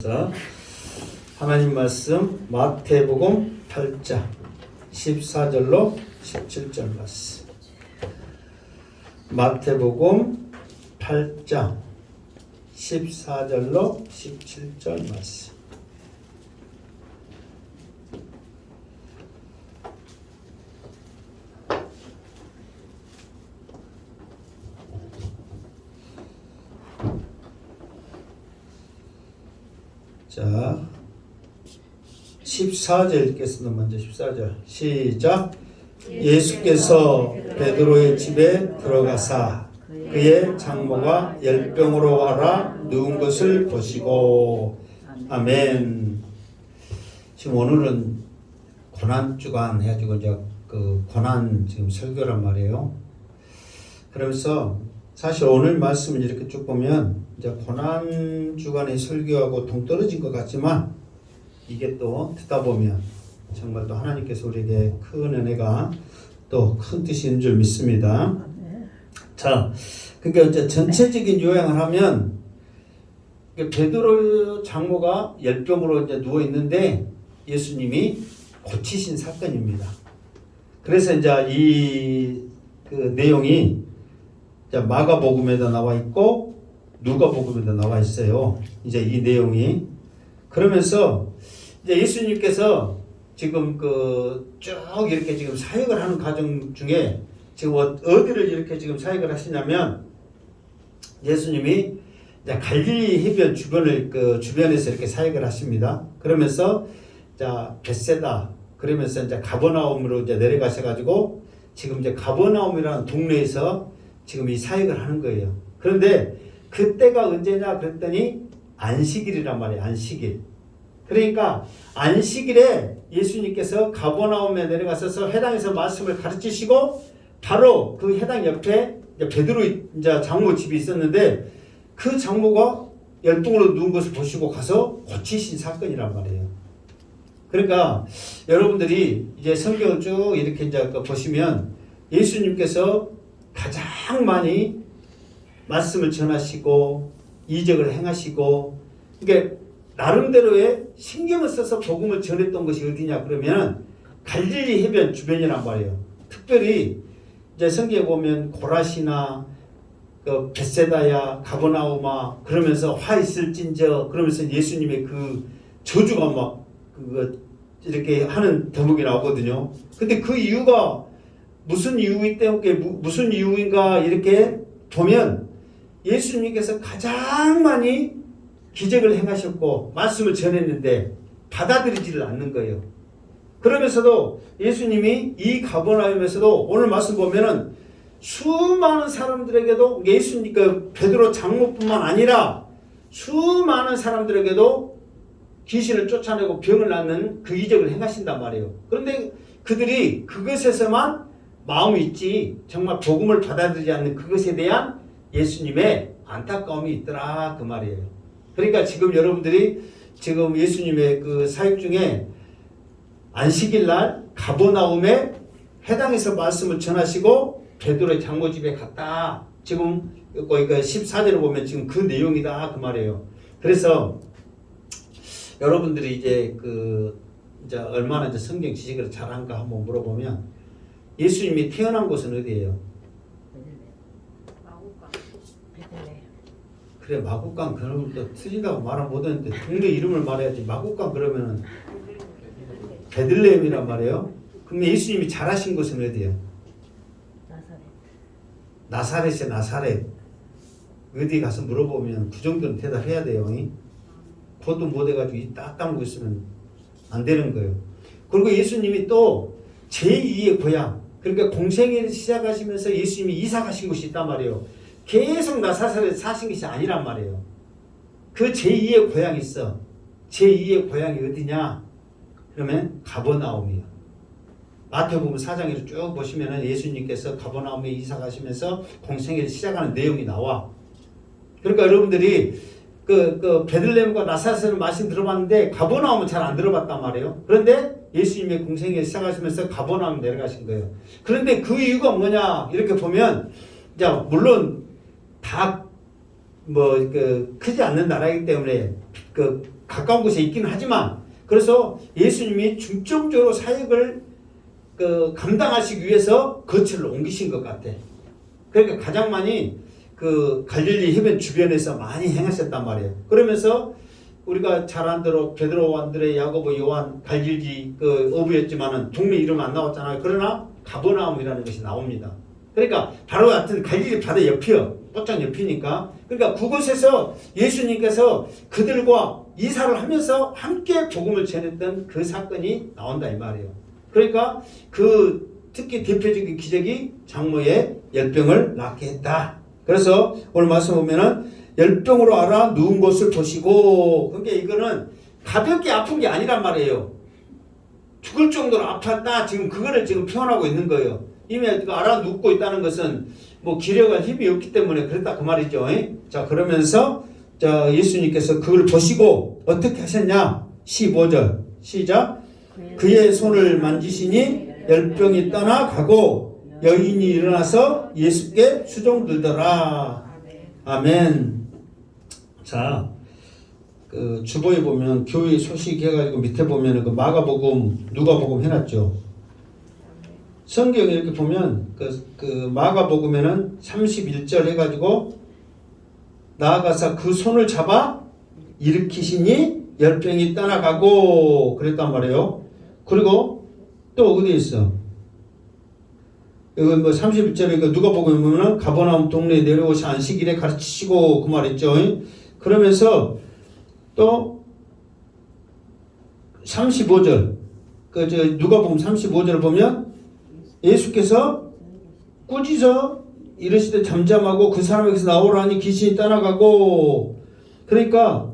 자, 하나님 말씀 마태복음 8장 14절로 17절 말씀. 마태복음 8장 14절로 17절 말씀. 자, 14절 읽겠습니다. 먼저 14절 시작. 예수께서 베드로의 집에 들어가사 그의 장모가 열병으로 와라 누운 것을 보시고. 아멘. 지금 오늘은 고난주간 해가지고 이제 그 고난 지금 설교란 말이에요. 그러면서 사실 오늘 말씀을 이렇게 쭉 보면 이제 고난 주간의 설교하고 동떨어진 것 같지만 이게 또 듣다 보면 정말 또 하나님께서 우리에게 큰 은혜가 또 큰 뜻이 있는 줄 믿습니다. 자, 그러니까 이제 전체적인 요약을 하면 베드로 장모가 열병으로 이제 누워 있는데 예수님이 고치신 사건입니다. 그래서 이제 이 그 내용이 마가복음에도 나와 있고 누가복음에도 나와 있어요. 이제 이 내용이 그러면서 이제 예수님께서 지금 쭉 이렇게 지금 사역을 하는 과정 중에 지금 어디를 이렇게 지금 사역을 하시냐면 예수님이 이제 갈릴리 해변 주변을 주변에서 이렇게 사역을 하십니다. 그러면서 자 벳세다 그러면서 이제 가버나움으로 이제 내려가셔가지고 지금 이제 가버나움이라는 동네에서 지금 이 사역을 하는 거예요. 그런데 그때가 언제냐 그랬더니 안식일이란 말이에요. 안식일. 그러니까 안식일에 예수님께서 가버나움에 내려가셔서 회당에서 말씀을 가르치시고 바로 그 회당 옆에 베드로 이제 장모 집이 있었는데 그 장모가 열병으로 누운 것을 보시고 가서 고치신 사건이란 말이에요. 그러니까 여러분들이 이제 성경을 쭉 이렇게 이제 보시면 예수님께서 가장 많이 말씀을 전하시고 이적을 행하시고 이게 나름대로의 신경을 써서 복음을 전했던 것이 어디냐 그러면 갈릴리 해변 주변이란 말이에요. 특별히 이제 성경에 보면 고라시나 그 벳세다야 가버나움아 그러면서 화 있을진저 그러면서 예수님의 그 저주가 막 그거 이렇게 하는 대목이 나오거든요. 근데 그 이유가 무슨 이유이기 때문에 무슨 이유인가 이렇게 보면 예수님께서 가장 많이 기적을 행하셨고 말씀을 전했는데 받아들이지를 않는 거예요. 그러면서도 예수님이 이 가버나움에서도 오늘 말씀 보면은 수많은 사람들에게도 예수님 그 베드로 장모뿐만 아니라 수많은 사람들에게도 귀신을 쫓아내고 병을 낫는 그 이적을 행하신단 말이에요. 그런데 그들이 그것에서만 마음이 있지 정말 복음을 받아들이지 않는 그것에 대한 예수님의 안타까움이 있더라 그 말이에요. 그러니까 지금 여러분들이 지금 예수님의 그 사역 중에 안식일 날 가버나움에 회당에서 말씀을 전하시고 베드로의 장모 집에 갔다. 지금 거기 14절을 보면 지금 그 내용이다 그 말이에요. 그래서 여러분들이 이제 이제 얼마나 이제 성경 지식을 잘한가 한번 물어보면 예수님이 태어난 곳은 어디예요? 마국강. 그래 마국강 그러면 또 틀리다고 말은 못했는데 동네 이름을 말해야지. 마국강 그러면은 베들레헴이란 말이에요. 그럼 예수님이 자라신 곳은 어디예요? 나사렛이야 나사렛. 어디 가서 물어보면 그 정도는 대답해야 돼요. 그것도 못해가지고 딱 다물고 있으면 안 되는 거예요. 그리고 예수님이 또 제2의 고향 그러니까 공생애를 시작하시면서 예수님이 이사 가신 곳이 있단 말이에요. 계속 나사렛에 사신 것이 아니란 말이에요. 그 제2의 고향이 있어. 제2의 고향이 어디냐? 그러면 가버나움이에요. 마태복음 4장에서 쭉 보시면 예수님께서 가버나움에 이사 가시면서 공생애를 시작하는 내용이 나와. 그러니까 여러분들이 그 베들레헴과 나사렛을 말씀 들어봤는데 가버나움은 잘 안 들어봤단 말이에요. 그런데 예수님의 공생애 시작하시면서 가버나움 내려가신 거예요. 그런데 그 이유가 뭐냐 이렇게 보면 이제 물론 다 크지 않는 나라이기 때문에 가까운 곳에 있기는 하지만 그래서 예수님이 중점적으로 사역을 감당하시기 위해서 거처를 옮기신 것 같아. 그러니까 가장 많이 그 갈릴리 해변 주변에서 많이 행하셨단 말이에요. 그러면서 우리가 잘 안 대로 베드로, 안드레, 야고보, 요한, 갈릴리 어부였지만은 동네 이름 안 나왔잖아요. 그러나 가버나움이라는 것이 나옵니다. 그러니까 바로 같은 갈릴리 바다 옆이요. 뽀짝 옆이니까. 그러니까 그곳에서 예수님께서 그들과 이사를 하면서 함께 복음을 전했던 그 사건이 나온다 이 말이에요. 그러니까 특히 대표적인 기적이 장모의 열병을 낫게 했다. 그래서 오늘 말씀 보면은 열병으로 알아 누운 것을 보시고, 그러니까 이거는 가볍게 아픈 게 아니란 말이에요. 죽을 정도로 아팠다. 지금 그거를 지금 표현하고 있는 거예요. 이미 알아 눕고 있다는 것은 뭐 기력과 힘이 없기 때문에 그랬다 그 말이죠. 자, 그러면서 자, 예수님께서 그걸 보시고 어떻게 하셨냐? 15절 시작. 그의 손을 만지시니 열병이 떠나가고 여인이 일어나서 예수께 수종들더라. 아멘. 자, 그 주보에 보면 교회 소식 해가지고 밑에 보면 그 마가복음, 누가복음 해놨죠. 성경에 이렇게 보면 그 마가복음에는 31절 해가지고 나아가서 그 손을 잡아 일으키시니 열병이 떠나가고 그랬단 말이에요. 그리고 또 어디 있어? 이거 뭐 31절에 누가복음에 보면은 가버나움 동네에 내려오시 안식일에 가르치시고 그 말했죠. 그러면서 또 35절 누가복음 35절을 보면 예수께서 꾸짖어 이르시되 잠잠하고 그 사람에게서 나오라니 귀신이 떠나가고. 그러니까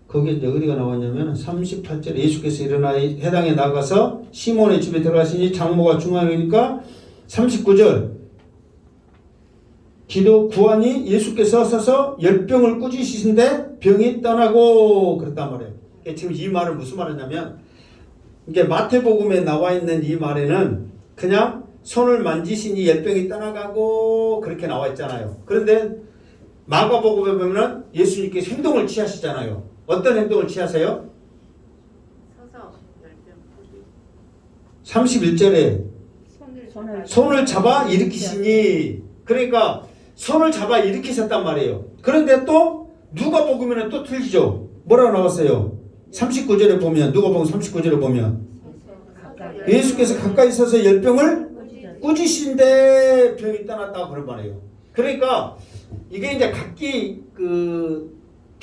거기에 이제 어디가 나왔냐면 38절에 예수께서 일어나 해당에 나가서 시몬의 집에 들어가시니 장모가 중앙이니까 39절 기도 구하니 예수께서 서서 열병을 꾸짖으신데 병이 떠나고 그랬단 말이에요. 지금 이 말은 무슨 말이냐면 이게 마태복음에 나와 있는 이 말에는 그냥 손을 만지시니 열병이 떠나가고 그렇게 나와 있잖아요. 그런데 마가복음에 보면 예수님께서 행동을 취하시잖아요. 어떤 행동을 취하세요? 서서 열병 31절에 손을 잡아 일으키시니, 그러니까 손을 잡아 일으키셨단 말이에요. 그런데 또 누가복음에는 또 틀리죠. 뭐라고 나왔어요? 39절에 보면, 누가복음 39절에 보면 예수께서 가까이 서서 열병을 꾸짖으신데 병이 떠났다고 그런 말이에요. 그러니까 이게 이제 각기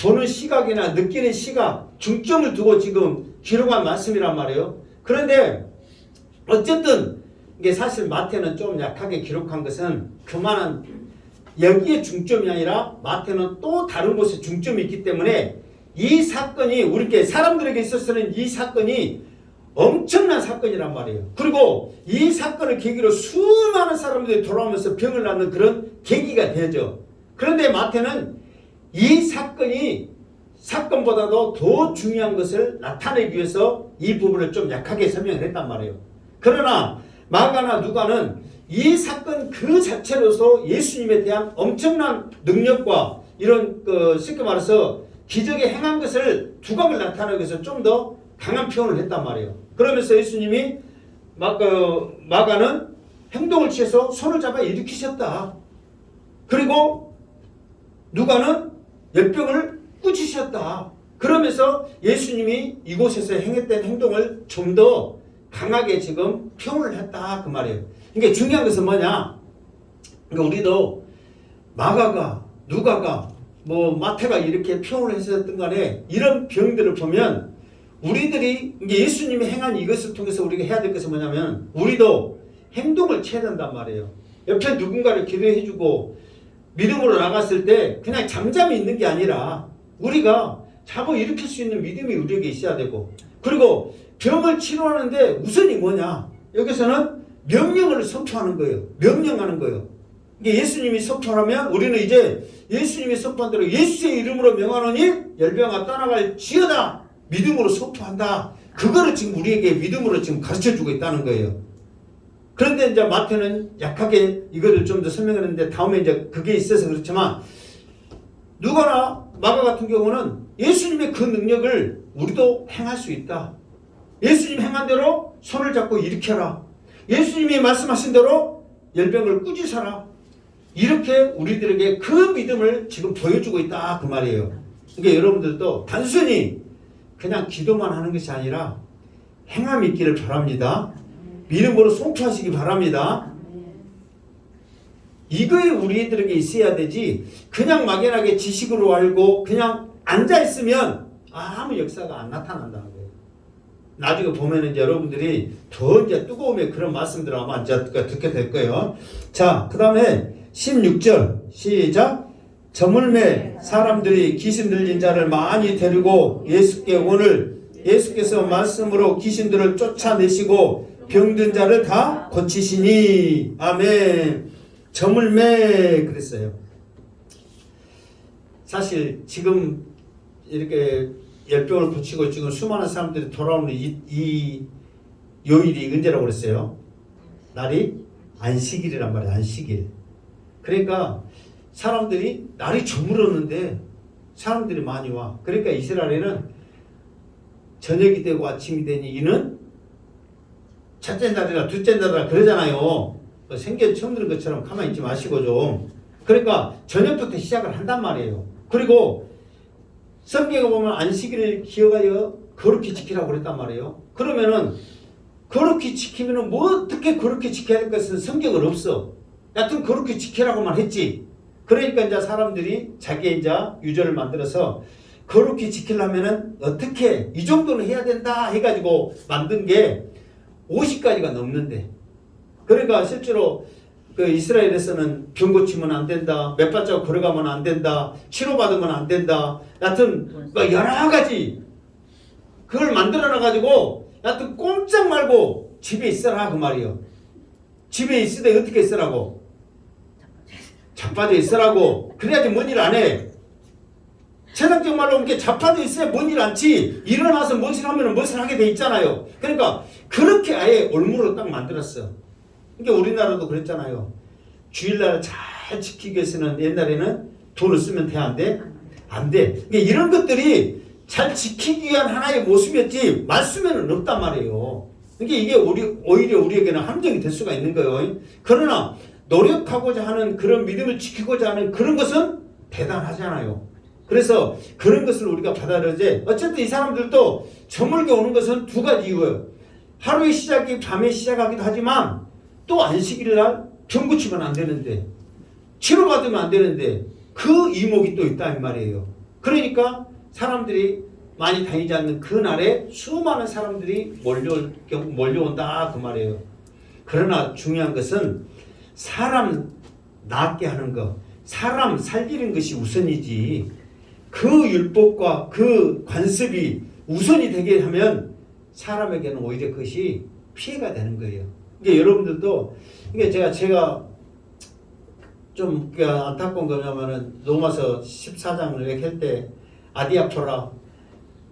보는 시각이나 느끼는 시각, 중점을 두고 지금 기록한 말씀이란 말이에요. 그런데 어쨌든 이게 사실 마태는 좀 약하게 기록한 것은 그만한 여기에 중점이 아니라 마태는 또 다른 곳에 중점이 있기 때문에 이 사건이 우리께 사람들에게 있어서는 이 사건이 엄청난 사건이란 말이에요. 그리고 이 사건을 계기로 수많은 사람들이 돌아오면서 병을 낫는 그런 계기가 되죠. 그런데 마태는 이 사건이 사건보다도 더 중요한 것을 나타내기 위해서 이 부분을 좀 약하게 설명을 했단 말이에요. 그러나 마가나 누가는 이 사건 그 자체로서 예수님에 대한 엄청난 능력과 이런 쉽게 말해서 기적에 행한 것을 두각을 나타내기 위해서 좀 더 강한 표현을 했단 말이에요. 그러면서 예수님이 마가는 행동을 취해서 손을 잡아 일으키셨다. 그리고 누가는 열병을 꾸짖으셨다. 그러면서 예수님이 이곳에서 행했던 행동을 좀 더 강하게 지금 표현을 했다 그 말이에요. 이게 중요한 것은 뭐냐? 그러니까 우리도 마가가 누가가 뭐 마태가 이렇게 표현을 했었던 간에 이런 병들을 보면 우리들이 이게 예수님이 행한 이것을 통해서 우리가 해야 될 것은 뭐냐면 우리도 행동을 취해야 된단 말이에요. 옆에 누군가를 기도해주고 믿음으로 나갔을 때 그냥 잠잠히 있는 게 아니라 우리가 잡아 일으킬 수 있는 믿음이 우리에게 있어야 되고, 그리고 병을 치료하는데 우선이 뭐냐? 여기서는 명령을 선포하는 거예요. 명령하는 거예요. 이게 예수님이 선포하면 우리는 이제 예수님이 선포한 대로 예수의 이름으로 명하노니 열병아 떠나갈 지어다. 믿음으로 선포한다. 그거를 지금 우리에게 믿음으로 지금 가르쳐주고 있다는 거예요. 그런데 이제 마태는 약하게 이거를 좀 더 설명했는데 다음에 이제 그게 있어서 그렇지만 누가나 마가 같은 경우는 예수님의 그 능력을 우리도 행할 수 있다. 예수님 행한 대로 손을 잡고 일으켜라. 예수님이 말씀하신 대로 열병을 꾸짖어라. 이렇게 우리들에게 그 믿음을 지금 보여주고 있다 그 말이에요. 그러니까 여러분들도 단순히 그냥 기도만 하는 것이 아니라 행함이 있기를 바랍니다. 믿음으로 송투하시기 바랍니다. 이거에 우리들에게 있어야 되지, 그냥 막연하게 지식으로 알고 그냥 앉아있으면 아무 역사가 안 나타난다는 거예요. 나중에 보면 이제 여러분들이 더 이제 뜨거움의 그런 말씀들을 아마 이제 듣게 될 거예요. 자, 그 다음에 16절 시작. 저물매 사람들이 귀신 들린 자를 많이 데리고 예수께 오늘 예수께서 말씀으로 귀신들을 쫓아내시고 병든 자를 다 고치시니 아멘. 저물매 그랬어요. 사실 지금 이렇게 열병을 고치고 지금 수많은 사람들이 돌아오는 이 요일이 언제라고 그랬어요? 날이 안식일이란 말이에요. 안식일. 그러니까 사람들이 날이 저물었는데 사람들이 많이 와. 그러니까 이스라엘에는 저녁이 되고 아침이 되니 이는 첫째 날이라 둘째 날이라 그러잖아요. 생전 처음 들은 것처럼 가만히 있지 마시고 좀. 그러니까 저녁부터 시작을 한단 말이에요. 그리고 성경에 보면 안식일을 기억하여 거룩히 지키라고 그랬단 말이에요. 그러면은 거룩히 지키면은 뭐 어떻게 거룩히 지켜야 할 것은 성경은 없어. 여튼 거룩히 지키라고만 했지. 그러니까 이제 사람들이 자기의 이제 유저를 만들어서 거룩히 지키려면은 어떻게 이 정도는 해야 된다 해가지고 만든 게 50가지가 넘는데, 그러니까 실제로 그 이스라엘에서는 병 고치면 안 된다, 몇 발자국 걸어가면 안 된다, 치료받으면 안 된다, 여튼 뭐 여러 가지 그걸 만들어놔가지고 여튼 꼼짝 말고 집에 있어라 그 말이에요. 집에 있을 때 어떻게 있으라고? 자빠져 있으라고. 그래야지 뭔 일 안 해. 세상적 말로 이렇게 자빠져 있어야 뭔 일 않지. 일어나서 무엇을 하면 무엇을 하게 돼 있잖아요. 그러니까 그렇게 아예 올무로 딱 만들었어. 그러니까 우리나라도 그랬잖아요. 주일날 잘 지키기 위해서는 옛날에는 돈을 쓰면 돼, 안 돼? 안 돼. 그러니까 이런 것들이 잘 지키기 위한 하나의 모습이었지 말씀에는 없단 말이에요. 그러니까 이게 오히려 우리에게는 함정이 될 수가 있는 거예요. 그러나 노력하고자 하는 그런 믿음을 지키고자 하는 그런 것은 대단하잖아요. 그래서 그런 것을 우리가 받아들여야지. 어쨌든 이 사람들도 저물게 오는 것은 두 가지 이유예요. 하루의 시작이 밤에 시작하기도 하지만 또 안식일 날 병 고치면 안 되는데, 치료받으면 안 되는데 그 이목이 또 있다 이 말이에요. 그러니까 사람들이 많이 다니지 않는 그 날에 수많은 사람들이 몰려온다 그 말이에요. 그러나 중요한 것은 사람 낫게 하는 것, 사람 살리는 것이 우선이지, 그 율법과 그 관습이 우선이 되게 하면 사람에게는 오히려 그것이 피해가 되는 거예요. 그러니까 여러분들도, 그러니까 제가 좀 안타까운 거냐면은 로마서 14장을 이렇게 할 때 아디아포라,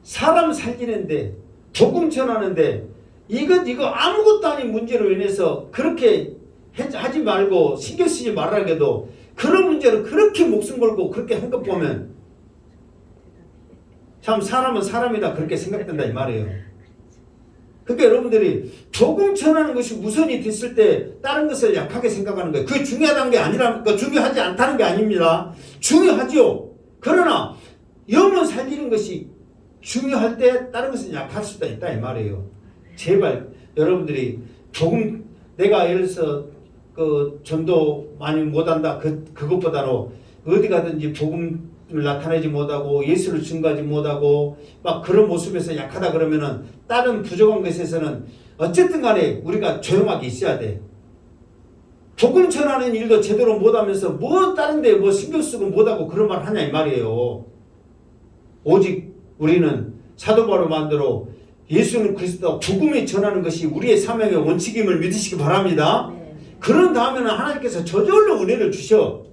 사람 살리는데 복음 전하는데 이거 아무것도 아닌 문제로 인해서 그렇게 하지 말고 신경 쓰지 말라고 해도 그런 문제로 그렇게 목숨 걸고 그렇게 한 것 보면 참 사람은 사람이다 그렇게 생각된다 이 말이에요. 그러니까 여러분들이 복음 전하는 것이 우선이 됐을 때 다른 것을 약하게 생각하는 거예요. 그게 중요하다는 게 아니라, 중요하지 않다는 게 아닙니다. 중요하죠. 그러나 영혼 살리는 것이 중요할 때 다른 것은 약할 수도 있다 이 말이에요. 제발 여러분들이 복음, 내가 예를 들어서 그 전도 많이 못한다 그것보다도 어디 가든지 복음을 나타내지 못하고 예수를 증거하지 못하고 막 그런 모습에서 약하다 그러면은 다른 부족한 것에서는 어쨌든 간에 우리가 조용하게 있어야 돼. 복음 전하는 일도 제대로 못하면서 뭐 다른 데 뭐 신경 쓰고 못하고 그런 말 하냐 이 말이에요. 오직 우리는 사도 바울만대로 예수는 그리스도 복음이 전하는 것이 우리의 사명의 원칙임을 믿으시기 바랍니다. 그런 다음에는 하나님께서 저절로 은혜를 주셔.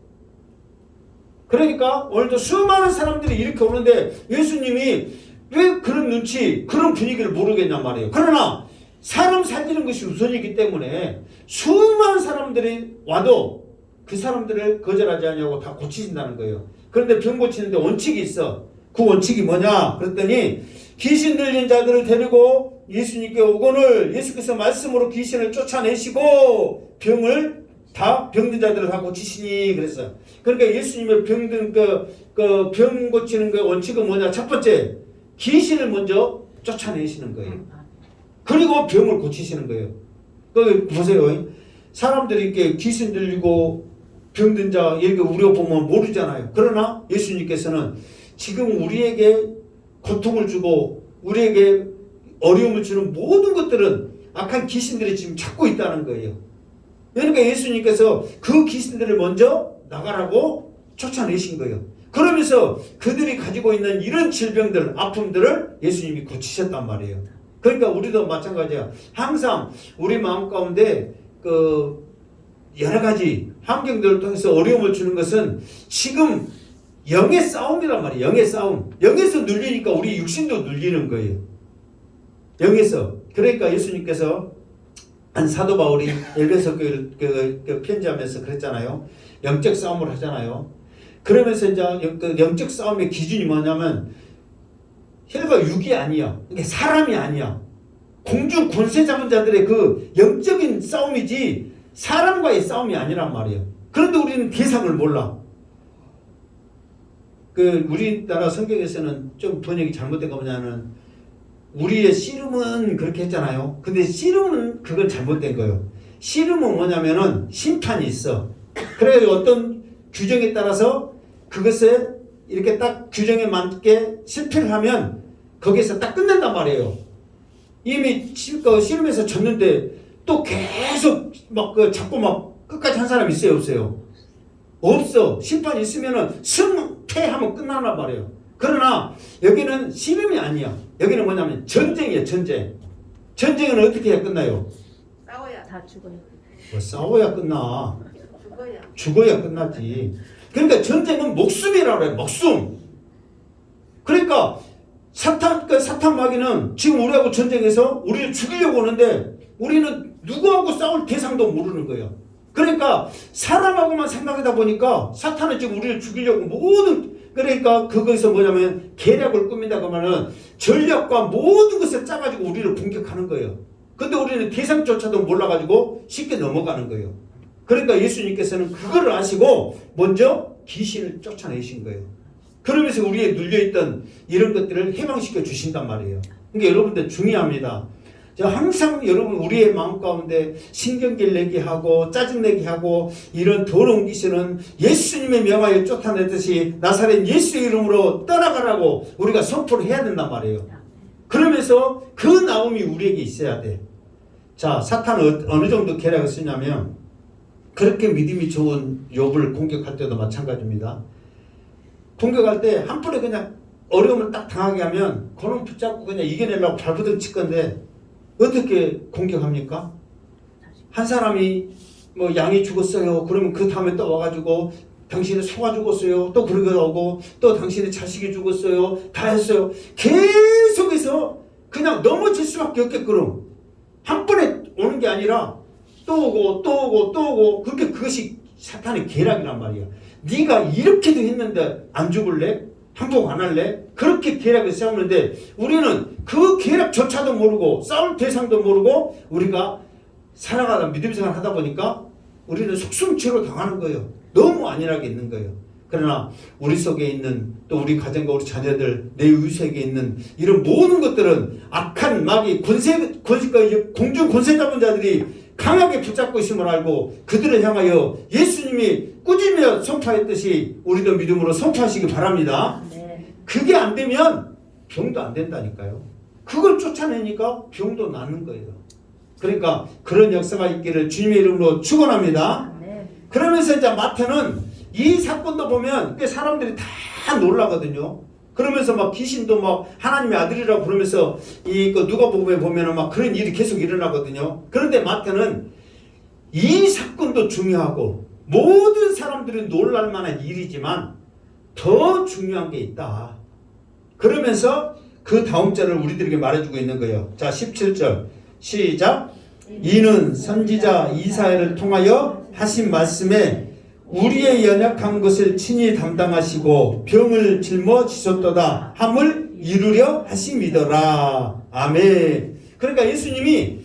그러니까 오늘도 수많은 사람들이 이렇게 오는데 예수님이 왜 그런 눈치, 그런 분위기를 모르겠냔 말이에요. 그러나 사람 살리는 것이 우선이기 때문에 수많은 사람들이 와도 그 사람들을 거절하지 않냐고 다 고치신다는 거예요. 그런데 병 고치는데 원칙이 있어. 그 원칙이 뭐냐? 그랬더니 귀신 들린 자들을 데리고 예수님께 오거늘 예수께서 말씀으로 귀신을 쫓아내시고 병을 다 병든 자들을 다 고치시니 그랬어요. 그러니까 예수님의 병든 병 고치는 그 원칙은 뭐냐? 첫 번째, 귀신을 먼저 쫓아내시는 거예요. 그리고 병을 고치시는 거예요. 그 보세요. 사람들이 이렇게 귀신 들리고 병든 자 이렇게 우리가 보면 모르잖아요. 그러나 예수님께서는 지금 우리에게 고통을 주고 우리에게 어려움을 주는 모든 것들은 악한 귀신들이 지금 찾고 있다는 거예요. 그러니까 예수님께서 그 귀신들을 먼저 나가라고 쫓아내신 거예요. 그러면서 그들이 가지고 있는 이런 질병들, 아픔들을 예수님이 고치셨단 말이에요. 그러니까 우리도 마찬가지야. 항상 우리 마음 가운데 여러 가지 환경들을 통해서 어려움을 주는 것은 지금 영의 싸움이란 말이에요. 영의 싸움. 영에서 눌리니까 우리 육신도 눌리는 거예요. 영에서. 그러니까 예수님께서 한 사도 바울이 에베소 그 편지하면서 그랬잖아요. 영적 싸움을 하잖아요. 그러면서 이제 영적 싸움의 기준이 뭐냐면 혈과 육이 아니야. 이게 사람이 아니야. 공중 권세 잡은 자들의 그 영적인 싸움이지 사람과의 싸움이 아니란 말이에요. 그런데 우리는 대상을 몰라. 우리나라 성경에서는 좀 번역이 잘못된 거 뭐냐면 우리의 씨름은 그렇게 했잖아요. 근데 씨름은 그건 잘못된 거예요. 씨름은 뭐냐면은 심판이 있어. 그래서 어떤 규정에 따라서 그것을 이렇게 딱 규정에 맞게 실패를 하면 거기에서 딱 끝낸단 말이에요. 이미 씨름에서 졌는데 또 계속 자꾸 끝까지 한 사람 있어요, 없어요? 없어. 심판이 있으면은 승패하면 끝나란 말이에요. 그러나 여기는 씨름이 아니야. 여기는 뭐냐면 전쟁이에요, 전쟁. 전쟁은 어떻게 해야 끝나요? 싸워야 다 죽어요. 뭐 싸워야 끝나. 죽어야. 죽어야 끝나지. 그러니까 전쟁은 목숨이라고 해요, 목숨. 그러니까 사탄 마귀는 지금 우리하고 전쟁해서 우리를 죽이려고 오는데 우리는 누구하고 싸울 대상도 모르는 거예요. 그러니까 사람하고만 생각하다 보니까 사탄은 지금 우리를 죽이려고 그러니까 그거에서 뭐냐면 계략을 꾸민다 그러면은 전략과 모든 것을 짜가지고 우리를 공격하는 거예요. 근데 우리는 대상조차도 몰라가지고 쉽게 넘어가는 거예요. 그러니까 예수님께서는 그거를 아시고 먼저 귀신을 쫓아내신 거예요. 그러면서 우리에 눌려있던 이런 것들을 해방시켜 주신단 말이에요. 그러니까 여러분들 중요합니다. 항상 여러분 우리의 마음 가운데 신경질 내게 하고 짜증내게 하고 이런 더러운 귀신은 예수님의 명하여 쫓아내듯이 나사렛 예수의 이름으로 떠나가라고 우리가 선포를 해야 된단 말이에요. 그러면서 그 나옴이 우리에게 있어야 돼. 자, 사탄은 어느 정도 계략을 쓰냐면 그렇게 믿음이 좋은 욥을 공격할 때도 마찬가지입니다. 공격할 때 한 번에 그냥 어려움을 딱 당하게 하면 그놈 붙잡고 그냥 이겨내려고 발버둥 칠 건데 어떻게 공격합니까? 한 사람이 양이 죽었어요. 그러면 그 다음에 또 와가지고 당신의 소가 죽었어요. 또 그러게 오고 또 당신의 자식이 죽었어요. 다 했어요. 계속해서 그냥 넘어질 수밖에 없게끔 한 번에 오는 게 아니라 또 오고 또 오고 또 오고 그것이 사탄의 계략이란 말이야. 네가 이렇게도 했는데 안 죽을래? 항복 안 할래? 그렇게 계략을 세우는데 우리는 그 계략조차도 모르고 싸울 대상도 모르고 우리가 살아가다 믿음 생활 하다 보니까 우리는 속숨치로 당하는 거예요. 너무 안일하게 있는 거예요. 그러나 우리 속에 있는 또 우리 가정과 우리 자녀들 내 이웃에게 있는 이런 모든 것들은 악한 마귀 공중 권세 잡은 자들이 강하게 붙잡고 있음을 알고 그들을 향하여 예수님이 꾸짖으며 선포했듯이 우리도 믿음으로 선포하시기 바랍니다. 그게 안 되면 병도 안 된다니까요. 그걸 쫓아내니까 병도 낫는 거예요. 그러니까 그런 역사가 있기를 주님의 이름으로 축원합니다. 그러면서 이제 마태는 이 사건도 보면 사람들이 다 놀라거든요. 그러면서 막 귀신도 막 하나님의 아들이라고 그러면서 누가복음에 보면은 막 그런 일이 계속 일어나거든요. 그런데 마태는 이 사건도 중요하고 모든 사람들이 놀랄 만한 일이지만 더 중요한 게 있다. 그러면서 그 다음 절을 우리들에게 말해주고 있는 거예요. 자, 17절 시작. 이는 선지자 이사야를 통하여 하신 말씀에 우리의 연약한 것을 친히 담당하시고 병을 짊어지셨도다 함을 이루려 하심이더라. 아멘. 그러니까 예수님이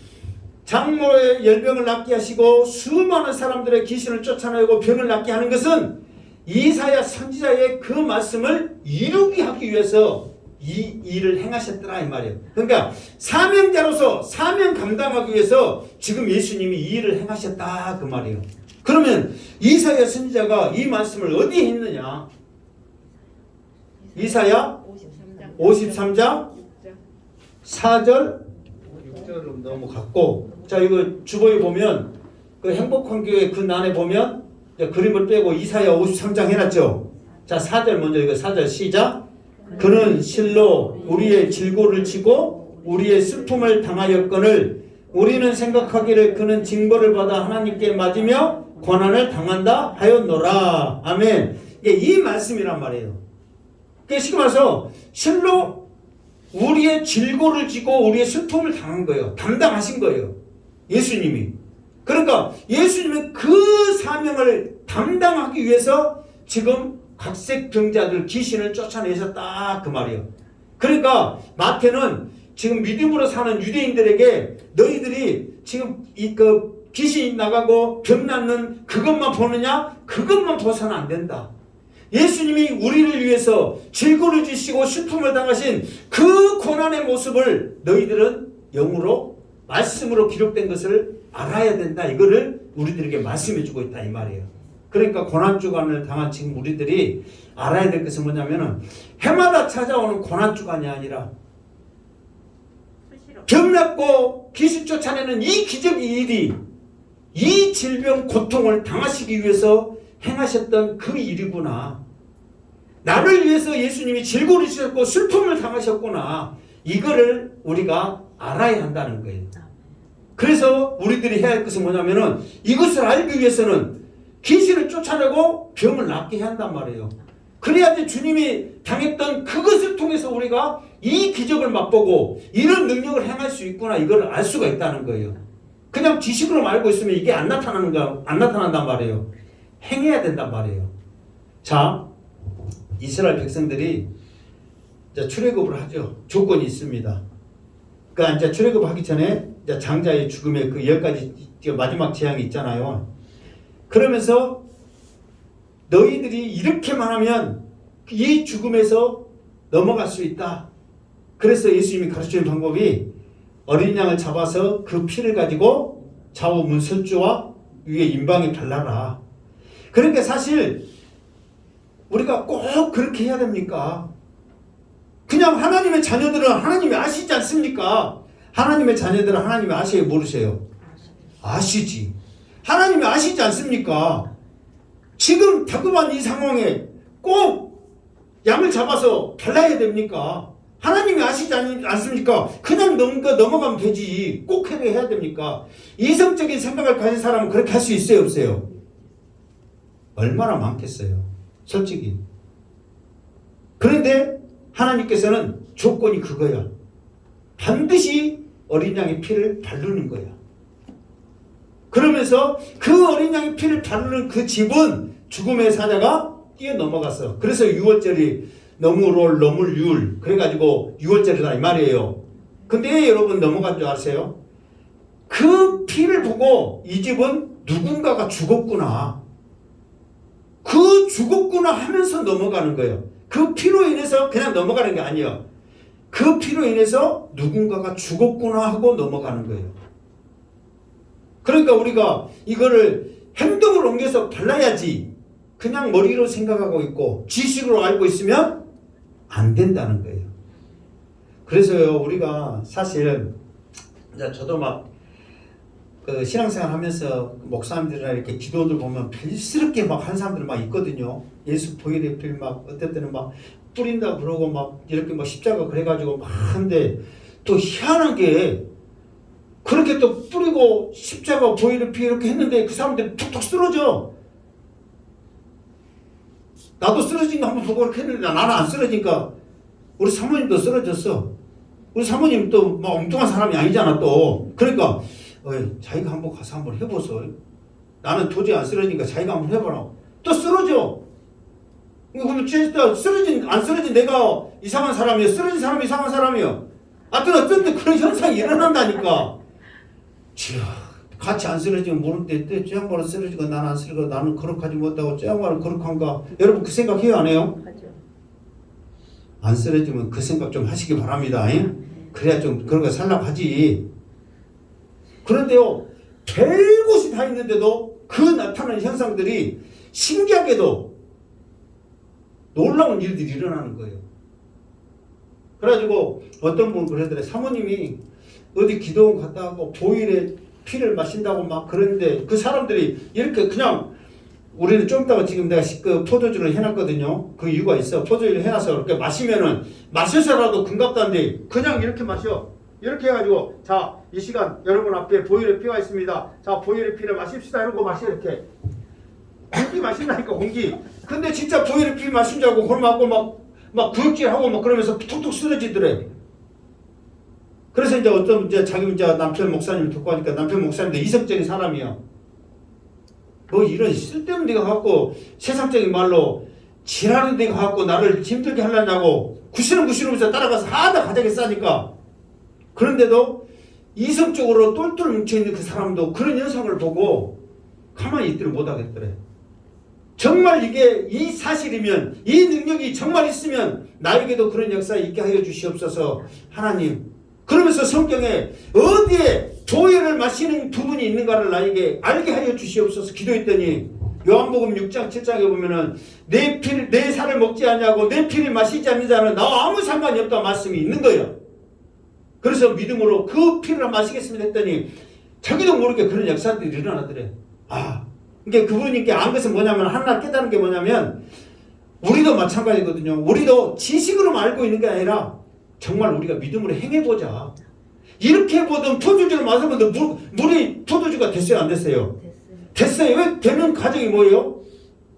장모의 열병을 낫게 하시고 수많은 사람들의 귀신을 쫓아내고 병을 낫게 하는 것은 이사야 선지자의 그 말씀을 이루게 하기 위해서 이 일을 행하셨더라 이 말이에요. 그러니까 사명자로서 사명 감당하기 위해서 지금 예수님이 이 일을 행하셨다 그 말이에요. 그러면 이사야 선지자가 이 말씀을 어디에 했느냐? 이사야 53장 4절 6절로 넘어갔고, 자 이거 주보에 보면 그 행복한 교회 그 난에 보면 그림을 빼고 이사야 53장 해놨죠. 자 4절 먼저 이거 4절 시작. 그는 실로 우리의 질고를 치고 우리의 슬픔을 당하였거늘 우리는 생각하기를 그는 징벌을 받아 하나님께 맞으며 고난을 당한다 하였노라. 아멘. 이 말씀이란 말이에요. 쉽게 말해서 실로 우리의 질고를 지고 우리의 슬픔을 당한 거예요. 담당하신 거예요. 예수님이. 그러니까 예수님은 그 사명을 담당하기 위해서 지금 각색 병자들 귀신을 쫓아내셨다 그 말이에요. 그러니까 마태는 지금 믿음으로 사는 유대인들에게 너희들이 지금 그 귀신이 나가고 병 낫는 그것만 보느냐? 그것만 보서는 안 된다. 예수님이 우리를 위해서 질고를 지시고 슬픔을 당하신 그 고난의 모습을 너희들은 영으로 말씀으로 기록된 것을 알아야 된다. 이거를 우리들에게 말씀해 주고 있다 이 말이에요. 그러니까 고난주간을 당한 지금 우리들이 알아야 될 것은 뭐냐면은 해마다 찾아오는 고난주간이 아니라 병 낫고 귀신 쫓아내는 이 기적의 일이 이 질병 고통을 당하시기 위해서 행하셨던 그 일이구나. 나를 위해서 예수님이 질고를 지셨고 슬픔을 당하셨구나. 이거를 우리가 알아야 한다는 거예요. 그래서 우리들이 해야 할 것은 뭐냐면은 이것을 알기 위해서는 귀신을 쫓아내고 병을 낫게 해야 한단 말이에요. 그래야지 주님이 당했던 그것을 통해서 우리가 이 기적을 맛보고 이런 능력을 행할 수 있구나. 이걸 알 수가 있다는 거예요. 그냥 지식으로만 알고 있으면 이게 안 나타난단 말이에요. 행해야 된단 말이에요. 자, 이스라엘 백성들이 이제 출애굽을 하죠. 조건이 있습니다. 그러니까 이제 출애굽 하기 전에 이제 장자의 죽음의 그 10가지 마지막 재앙이 있잖아요. 그러면서 너희들이 이렇게만 하면 이 죽음에서 넘어갈 수 있다. 그래서 예수님이 가르치는 방법이 어린 양을 잡아서 그 피를 가지고 좌우 문설주와 위에 임방에 발라라. 그러니까 사실 우리가 꼭 그렇게 해야 됩니까? 그냥 하나님의 자녀들은 하나님이 아시지 않습니까? 하나님의 자녀들은 하나님이 아세요? 모르세요? 아시지. 하나님이 아시지 않습니까? 지금 다급한 이 상황에 꼭 양을 잡아서 발라야 됩니까? 하나님이 아시지 않습니까? 그냥 넘어가면 되지. 꼭 해야 됩니까? 이성적인 생각을 가진 사람은 그렇게 할 수 있어요? 없어요? 얼마나 많겠어요? 솔직히. 그런데 하나님께서는 조건이 그거야. 반드시 어린 양의 피를 바르는 거야. 그러면서 그 어린 양의 피를 바르는 그 집은 죽음의 사자가 뛰어넘어갔어. 그래서 6월절이 너물 율 그래가지고 6월절이다 이 말이에요. 근데 왜 여러분 넘어간 줄 아세요? 그 피를 보고 이 집은 누군가가 죽었구나. 그 죽었구나 하면서 넘어가는 거예요. 그 피로 인해서 그냥 넘어가는 게 아니에요. 그 피로 인해서 누군가가 죽었구나 하고 넘어가는 거예요. 그러니까 우리가 이거를 행동으로 옮겨서 발라야지 그냥 머리로 생각하고 있고 지식으로 알고 있으면 안 된다는 거예요. 그래서요 우리가 사실 이제 저도 막 그 신앙생활 하면서 목사님들이나 이렇게 기도들 보면 별스럽게 막 하는 사람들 막 있거든요. 예수 보혈의 피 막 어떨 때는 막 뿌린다 그러고 막 이렇게 막 십자가 그래가지고 막 하는데 또 희한한 게 그렇게 또 뿌리고 십자가 보혈의 피 이렇게 했는데 그 사람들이 툭툭 쓰러져. 나도 쓰러진 거 한번 보고 그렇게 했는데 나는 안 쓰러지니까 우리 사모님도 쓰러졌어. 우리 사모님 또 막 엉뚱한 사람이 아니잖아 또. 그러니까 자기가 한번 가서 한번 해보소. 나는 도저히 안 쓰러지니까 자기가 한번 해보라. 또 쓰러져. 그러면 쓰러진 안 쓰러진 내가 이상한 사람이야, 쓰러진 사람이 이상한 사람이야. 하여튼 어쩐데 그런 현상이 일어난다니까. 같이 안 쓰러지면 모르는데 쟤 양반은 쓰러지고 나는 안 쓰러지고 나는 거룩하지 못하고 쟤 양반은 거룩한가. 여러분 그 생각 해요 안 해요? 안 쓰러지면 그 생각 좀 하시기 바랍니다. 그래야 좀 그런 거 살락하지. 그런데요, 별곳이 다 있는데도 그 나타나는 현상들이 신기하게도 놀라운 일들이 일어나는 거예요. 그래가지고 어떤 분은 그러더래. 사모님이 어디 기도원 갔다 하고 보일에 피를 마신다고 막 그러는데 그 사람들이 이렇게 그냥 우리는 좀 이따가 지금 내가 그 포도주를 해놨거든요. 그 이유가 있어. 포도주를 해놔서 이렇게 마시면은 마셔서라도 금갑다는데 그냥 이렇게 마셔. 이렇게 해가지고 자, 이 시간 여러분 앞에 보일의 피가 있습니다. 자, 보일의 피를 마십시다. 이러고 마셔. 이렇게 공기 마신다니까 공기. 근데 진짜 보일의 피 마신다고 그러고 막 구역질하고 막 그러면서 툭툭 쓰러지더래. 그래서 이제 어떤 이제 자기 이제 남편 목사님 듣고 하니까 남편 목사님도 이성적인 사람이야. 뭐 이런 쓸데없는 데가 갖고 세상적인 말로 지랄하는 데가 갖고 나를 힘들게 하려냐고 구시렁구시렁면서 따라가서 하다 가자게 싸니까. 그런데도 이성적으로 똘똘 뭉쳐있는 그 사람도 그런 현상을 보고 가만히 있지를 못하겠더래. 정말 이게 이 사실이면 이 능력이 정말 있으면 나에게도 그런 역사에 있게 하여 주시옵소서 하나님. 그러면서 성경에 어디에 보혈을 마시는 부분이 있는가를 나에게 알게 하여 주시옵소서 기도했더니 요한복음 6장 7장에 보면은 내 살을 먹지 않냐고 내 피를 마시지 않는 자는 나와 아무 상관이 없다는 말씀이 있는 거예요. 그래서 믿음으로 그 피를 마시겠습니다 했더니 자기도 모르게 그런 역사들이 일어나더래. 그러니까 그분께 안 것은 뭐냐면 하나 깨달은 게 뭐냐면 우리도 마찬가지거든요. 우리도 지식으로만 알고 있는 게 아니라 정말 우리가 믿음으로 행해보자. 이렇게 보던 포도주를 마셔보는데 물이 포도주가 됐어요? 안 됐어요? 됐어요. 왜 되는 과정이 뭐예요?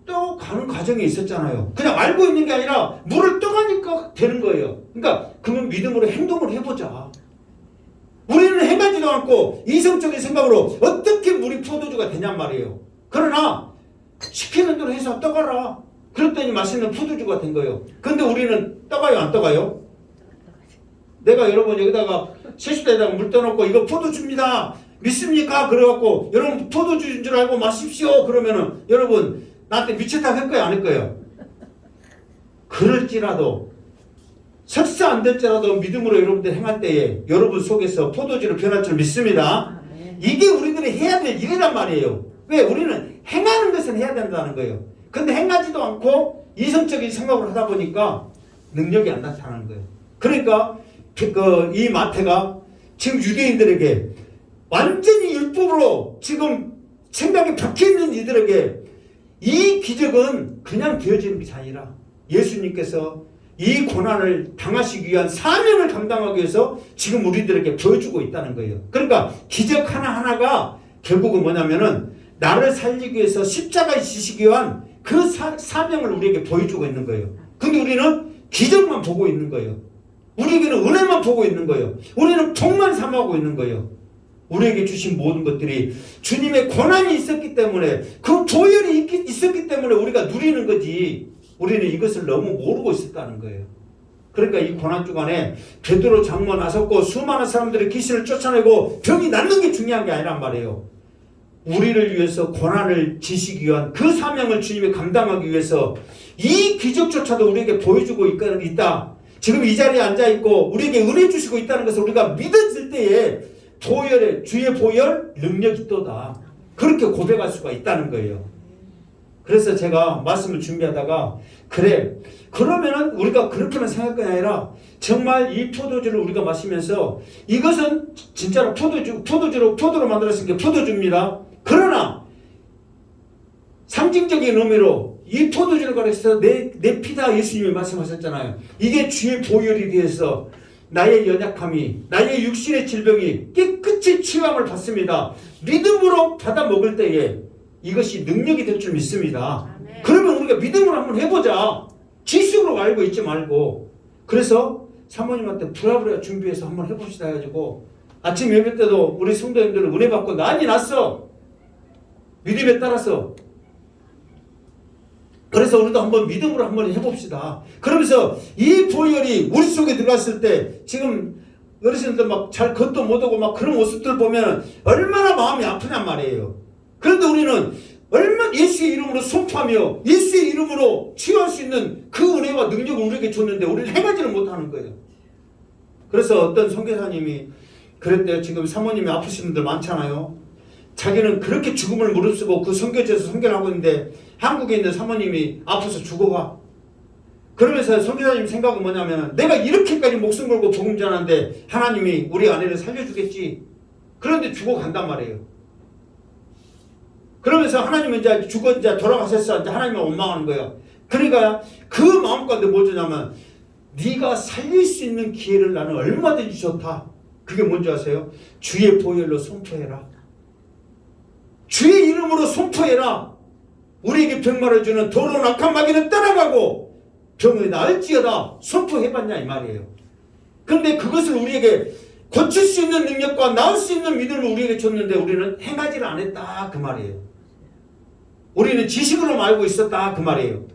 또 가는 과정이 있었잖아요. 그냥 알고 있는 게 아니라 물을 떠가니까 되는 거예요. 그러니까 그건 믿음으로 행동을 해보자. 우리는 행하지도 않고 이성적인 생각으로 어떻게 물이 포도주가 되냔 말이에요. 그러나 시키는 대로 해서 떠가라. 그랬더니 맛있는 포도주가 된 거예요. 근데 우리는 떠가요 안 떠가요? 내가 여러분 여기다가 세수대에다가 물 떠놓고 이거 포도주입니다. 믿습니까? 그래갖고 여러분 포도주인 줄 알고 마십시오. 그러면은 여러분 나한테 미쳤다 할 거예요? 안 할 거예요? 그럴지라도 설사 안 될지라도 믿음으로 여러분들 행할 때에 여러분 속에서 포도주로 변할 줄 믿습니다. 이게 우리들이 해야 될 일이란 말이에요. 왜? 우리는 행하는 것은 해야 된다는 거예요. 근데 행하지도 않고 이성적인 생각을 하다 보니까 능력이 안 나타나는 거예요. 그러니까 이 마태가 지금 유대인들에게 완전히 율법으로 지금 생각이 박혀있는 이들에게 이 기적은 그냥 되어지는 것이 아니라 예수님께서 이 고난을 당하시기 위한 사명을 감당하기 위해서 지금 우리들에게 보여주고 있다는 거예요. 그러니까 기적 하나하나가 결국은 뭐냐면은 나를 살리기 위해서 십자가에 지시기 위한 그 사명을 우리에게 보여주고 있는 거예요. 근데 우리는 기적만 보고 있는 거예요. 우리에게는 은혜만 보고 있는 거예요. 우리는 복만 삼하고 있는 거예요. 우리에게 주신 모든 것들이 주님의 고난이 있었기 때문에 그 보혈이 있었기 때문에 우리가 누리는 거지. 우리는 이것을 너무 모르고 있었다는 거예요. 그러니까 이 고난 주간에 베드로 장로 나섰고 수많은 사람들이 귀신을 쫓아내고 병이 낫는 게 중요한 게 아니란 말이에요. 우리를 위해서 고난을 지시기 위한 그 사명을 주님이 감당하기 위해서 이 기적조차도 우리에게 보여주고 있다. 지금 이 자리에 앉아있고 우리에게 은혜 주시고 있다는 것을 우리가 믿었을 때에 주의 보혈 능력이 있도다. 그렇게 고백할 수가 있다는 거예요. 그래서 제가 말씀을 준비하다가 그러면은 우리가 그렇게만 생각할 게 아니라 정말 이 포도주를 우리가 마시면서 이것은 진짜로 포도로 만들어진 게 포도주입니다. 그러나 상징적인 의미로 이 포도주를 가리켜서 내 피다 예수님이 말씀하셨잖아요. 이게 주의 보혈이 되어서 나의 연약함이 나의 육신의 질병이 깨끗이 치유함을 받습니다. 믿음으로 받아 먹을 때에 이것이 능력이 될 줄 믿습니다. 그러면 우리가 믿음으로 한번 해보자. 지식으로 알고 있지 말고. 그래서 사모님한테 부랴부랴 준비해서 한번 해봅시다 해가지고 아침 예배 때도 우리 성도님들은 은혜 받고 난리 났어. 믿음에 따라서. 그래서 우리도 한번 믿음으로 한번 해봅시다. 그러면서 이 보혈이 우리 속에 들어갔을 때 지금 어르신들 막 잘 걷도 못하고 막 그런 모습들 보면 얼마나 마음이 아프냔 말이에요. 그런데 우리는 얼마나 예수의 이름으로 선포하며 예수의 이름으로 치유할 수 있는 그 은혜와 능력을 우리에게 줬는데 우리는 행하지를 못하는 거예요. 그래서 어떤 선교사님이 그랬대요. 지금 사모님이 아프신 분들 많잖아요. 자기는 그렇게 죽음을 무릅쓰고 그 선교지에서 선교를 하고 있는데 한국에 있는 사모님이 아파서 죽어가. 그러면서 선교사님 생각은 뭐냐면 내가 이렇게까지 목숨 걸고 복음 전하는데 하나님이 우리 아내를 살려주겠지. 그런데 죽어간단 말이에요. 그러면서 하나님은 이제 이제 돌아가셨어. 이제 하나님을 원망하는 거예요. 그러니까 그 마음 가운데 뭐 주냐면 네가 살릴 수 있는 기회를 나는 얼마든지 좋다. 그게 뭔지 아세요? 주의 보혈로 선포해라. 주의 이름으로 선포해라. 우리에게 병 말아주는 더러운 악한 마귀는 떠나가고 병을 나을지어다. 선포해봤냐 이 말이에요. 그런데 그것을 우리에게 고칠 수 있는 능력과 나을 수 있는 믿음을 우리에게 줬는데 우리는 행하지를 않았다 그 말이에요. 우리는 지식으로만 알고 있었다 그 말이에요.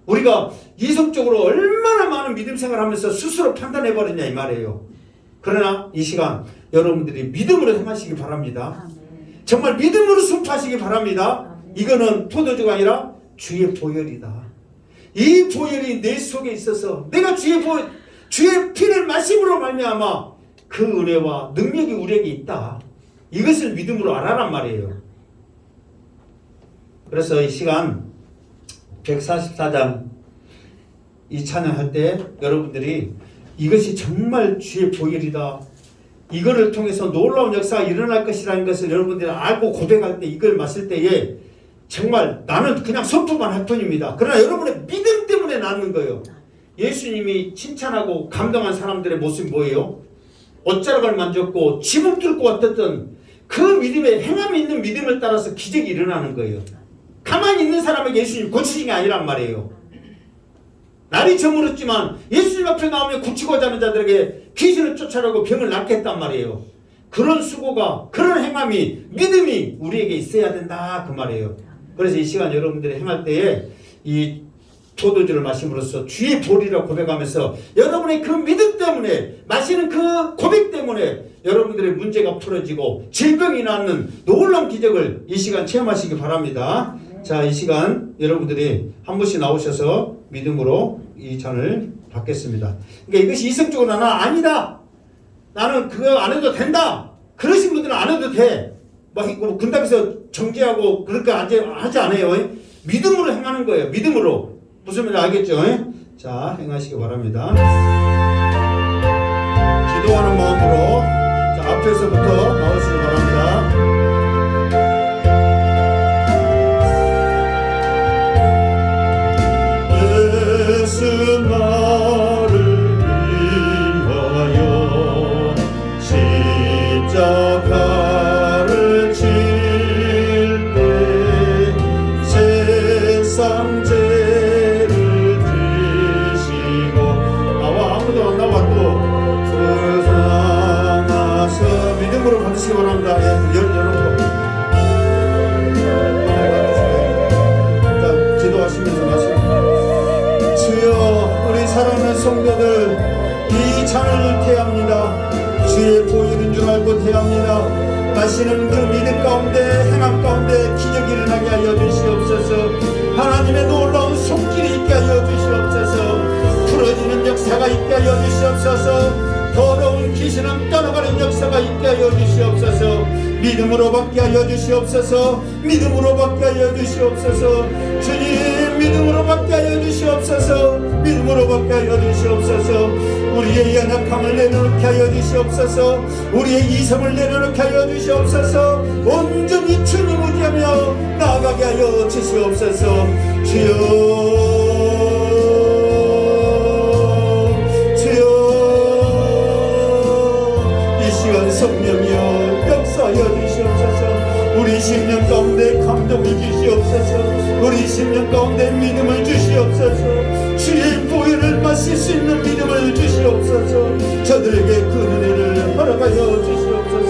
우리가 이성적으로 얼마나 많은 믿음 생활을 하면서 스스로 판단해버렸냐 이 말이에요. 그러나 이 시간 여러분들이 믿음으로 행하시기 바랍니다. 정말 믿음으로 선포하시기 바랍니다. 이거는 포도주가 아니라 주의 보혈이다. 이 보혈이 내 속에 있어서 내가 주의 피를 마심으로 말미암아 그 은혜와 능력이 우리에게 있다. 이것을 믿음으로 알아란 말이에요. 그래서 이 시간 144장 이 찬양할 때 여러분들이 이것이 정말 주의 보혈이다. 이거를 통해서 놀라운 역사가 일어날 것이라는 것을 여러분들이 알고 고백할 때 이걸 마실 때에 정말 나는 그냥 선포만 할 뿐입니다. 그러나 여러분의 믿음 때문에 낫는 거예요. 예수님이 칭찬하고 감동한 사람들의 모습이 뭐예요? 옷자락을 만졌고 지붕 뚫고 왔던 그 믿음에 행함이 있는 믿음을 따라서 기적이 일어나는 거예요. 가만히 있는 사람에게 예수님 고치신 게 아니란 말이에요. 날이 저물었지만 예수님 앞에 나오면 고치고자 하는 자들에게 귀신을 쫓아내고 병을 낫게 했단 말이에요. 그런 수고가 그런 행함이 믿음이 우리에게 있어야 된다 그 말이에요. 그래서 이 시간 여러분들이 행할 때에 이 포도주를 마심으로써 주의 보리라고 고백하면서 여러분의 그 믿음 때문에 마시는 그 고백 때문에 여러분들의 문제가 풀어지고 질병이 낫는 놀라운 기적을 이 시간 체험하시기 바랍니다. 자, 이 시간 여러분들이 한 분씩 나오셔서 믿음으로 이 잔을 받겠습니다. 그러니까 이것이 이성적으로 나는 아니다. 나는 그거 안 해도 된다. 그러신 분들은 안 해도 돼. 뭐 근답에서 정죄하고 그렇게 하지 않아요. 믿음으로 행하는 거예요. 믿음으로. 무슨 말인지 알겠죠? 자, 행하시기 바랍니다. 기도하는 마음으로 자, 앞에서부터 나오시기 바랍니다. 예수 나를 위하여 십자가를 질 때 세상 죄를 지시고 나와 아무도 안 나와도 세상하서 믿음으로 받으시기 바랍니다. 열어놓고 기도하시면서 마시고 주여 우리 사랑하는 성도들 이 잔을 태합니다. 주의 보혈인 줄 알고 태합니다. 마시는 그 믿음 가운데 행함 가운데 기적이 일어나게 하여 주시옵소서. 하나님의 놀라운 손길이 있게 하여 주시옵소서. 풀어지는 역사가 있게 하여 주시옵소서. 더러운 귀신은 떠나가는 역사가 있게 하여 주시옵소서. 믿음으로 받게 하여 주시옵소서. 믿음으로 받게 하여 주시옵소서. 주님 믿음으로 받게 하여 주시옵소서. 믿음으로 받게 하여 주시옵소서. 우리의 연약함을 내려놓게 하여 주시옵소서. 우리의 이성을 내려놓게 하여 주시옵소서. 온전히 주님 의지하며 나아가게 하여 주시옵소서. 주여 성령이여 역사하여 주시옵소서. 우리 심령 가운데 감동을 주시옵소서. 우리 심령 가운데 믿음을 주시옵소서. 주의 보혈을 마실 수 있는 믿음을 주시옵소서. 저들에게 그 은혜를 허락하여 주시옵소서.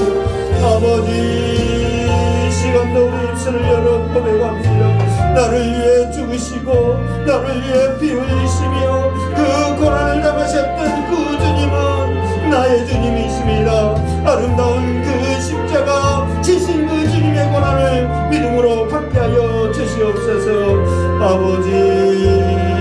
아버지 시간도 우리 입술을 열어 고백합니다. 나를 위해 죽으시고 나를 위해 피 흘리시며 그 고난을 당하셨던 그 주님은 나의 주님이십니다. 아름다운 그 십자가 지신 그 주님의 고난을 믿음으로 받게 하여 주시옵소서. 아버지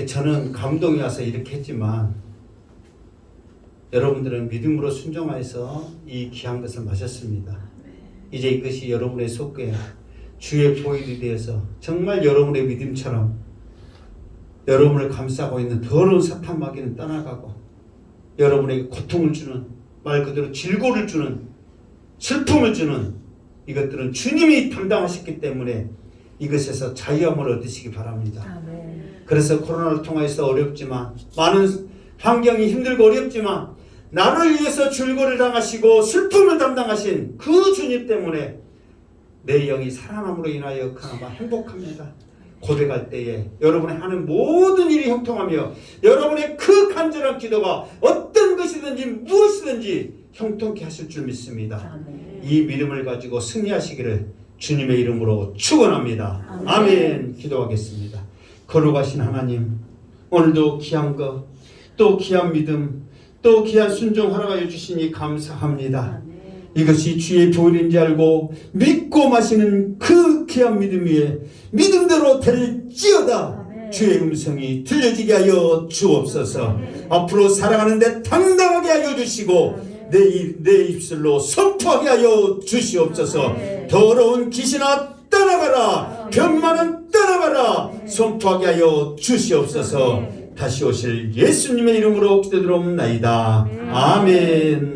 저는 감동이 와서 이렇게 했지만 여러분들은 믿음으로 순종하여서 이 귀한 것을 마셨습니다. 이제 이것이 여러분의 속에 주의 보혈이 되어서 정말 여러분의 믿음처럼 여러분을 감싸고 있는 더러운 사탄 마귀는 떠나가고 여러분에게 고통을 주는, 말 그대로 질고를 주는, 슬픔을 주는 이것들은 주님이 담당하셨기 때문에 이것에서 자유함을 얻으시기 바랍니다. 아멘. 그래서 코로나를 통해서 어렵지만, 많은 환경이 힘들고 어렵지만 나를 위해서 줄거를 당하시고 슬픔을 담당하신 그 주님 때문에 내 영이 살아남으로 인하여 그나마 행복합니다. 고백할 때에 여러분이 하는 모든 일이 형통하며 여러분의 그 간절한 기도가 어떤 것이든지 무엇이든지 형통케 하실 줄 믿습니다. 아멘. 이 믿음을 가지고 승리하시기를 주님의 이름으로 축원합니다. 아멘. 기도하겠습니다. 거룩하신 하나님, 오늘도 귀한 것, 또 귀한 믿음, 또 귀한 순종 허락하여 주시니 감사합니다. 이것이 주의 보혈인지 알고 믿고 마시는 그 귀한 믿음 위에 믿음대로 될지어다 주의 음성이 들려지게 하여 주옵소서. 앞으로 살아가는데 당당하게 하여 주시고 내 입술로 선포하게 하여 주시옵소서. 더러운 귀신아 떠나가라, 변만은 떠나가라 선포하게 하여 주시옵소서. 다시 오실 예수님의 이름으로 기도드리옵나이다. 아멘.